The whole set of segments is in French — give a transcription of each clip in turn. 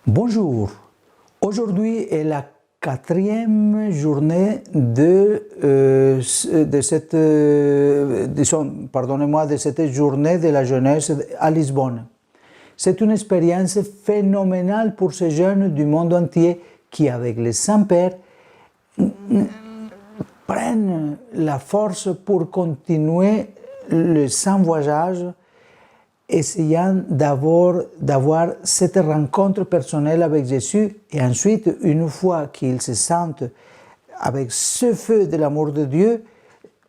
Bonjour, aujourd'hui est la quatrième journée de cette journée de la jeunesse à Lisbonne. C'est une expérience phénoménale pour ces jeunes du monde entier qui, avec les Saints-Pères, prennent la force pour continuer le saint voyage, essayant d'avoir cette rencontre personnelle avec Jésus, et ensuite, une fois qu'ils se sentent avec ce feu de l'amour de Dieu,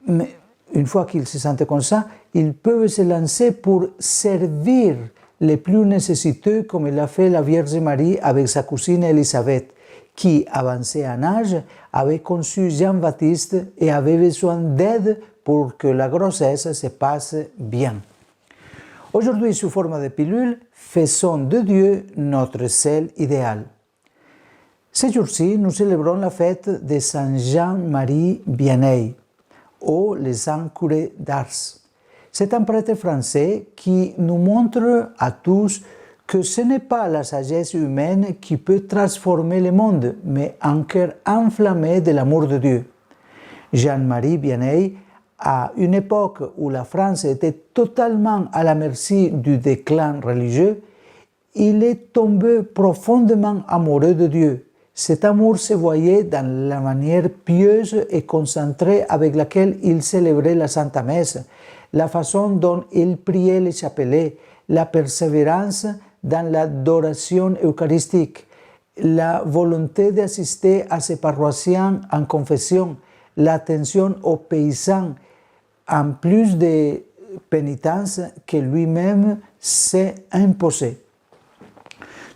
une fois qu'ils se sentent comme ça, ils peuvent se lancer pour servir les plus nécessiteux, comme l'a fait la Vierge Marie avec sa cousine Élisabeth, qui, avancée en âge, avait conçu Jean-Baptiste et avait besoin d'aide pour que la grossesse se passe bien. Aujourd'hui, sous forme de pilule, faisons de Dieu notre sel idéal. Ces jours-ci, nous célébrons la fête de Saint Jean-Marie Vianney, ou le Saint Curé d'Ars. C'est un prêtre français qui nous montre à tous que ce n'est pas la sagesse humaine qui peut transformer le monde, mais un cœur enflammé de l'amour de Dieu. Jean-Marie Vianney, à une époque où la France était totalement à la merci du déclin religieux, il est tombé profondément amoureux de Dieu. Cet amour se voyait dans la manière pieuse et concentrée avec laquelle il célébrait la Sainte Messe, la façon dont il priait les chapelets, la persévérance dans l'adoration eucharistique, la volonté d'assister à ses paroissiens en confession, l'attention aux paysans, en plus des pénitences que lui-même s'est imposé.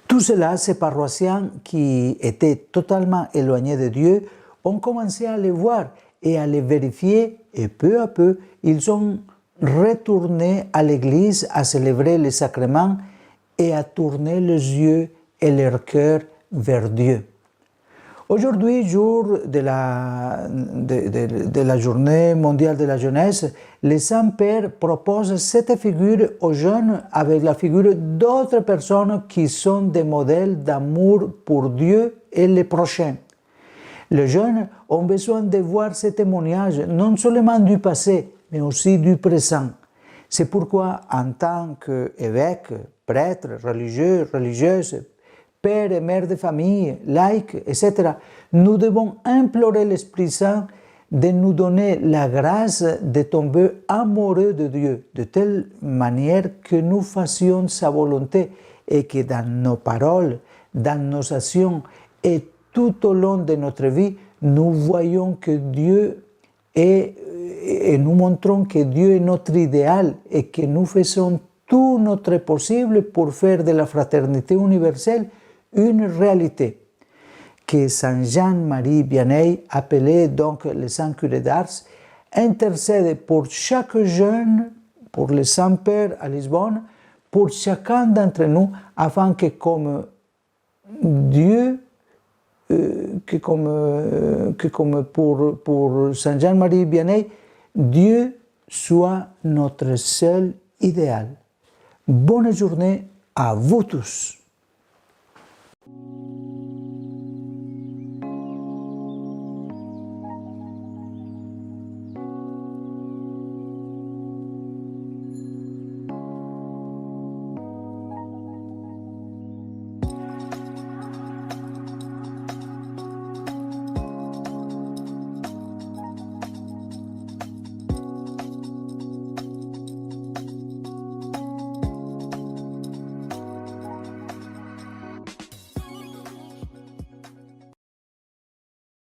Tout cela, ces paroissiens qui étaient totalement éloignés de Dieu ont commencé à les voir et à les vérifier, et peu à peu, ils ont retourné à l'église à célébrer les sacrements et à tourner les yeux et leur cœur vers Dieu. Aujourd'hui, jour de la journée mondiale de la jeunesse, les Saints-Pères proposent cette figure aux jeunes avec la figure d'autres personnes qui sont des modèles d'amour pour Dieu et les prochains. Les jeunes ont besoin de voir ces témoignages, non seulement du passé, mais aussi du présent. C'est pourquoi, en tant qu'évêques, prêtres, religieux, religieuses, pères et mères de famille, laïcs, etc., nous devons implorer l'Esprit Saint de nous donner la grâce de tomber amoureux de Dieu, de telle manière que nous fassions sa volonté et que dans nos paroles, dans nos actions et tout au long de notre vie, nous voyons que Dieu est, et nous montrons que Dieu est notre idéal et que nous faisons tout notre possible pour faire de la fraternité universelle une réalité. Que Saint Jean-Marie Vianney, appelé donc le Saint Curé d'Ars, intercède pour chaque jeune, pour les Saints-Pères à Lisbonne, pour chacun d'entre nous, afin que comme Dieu, comme pour Saint Jean-Marie Vianney, Dieu soit notre seul idéal. Bonne journée à vous tous.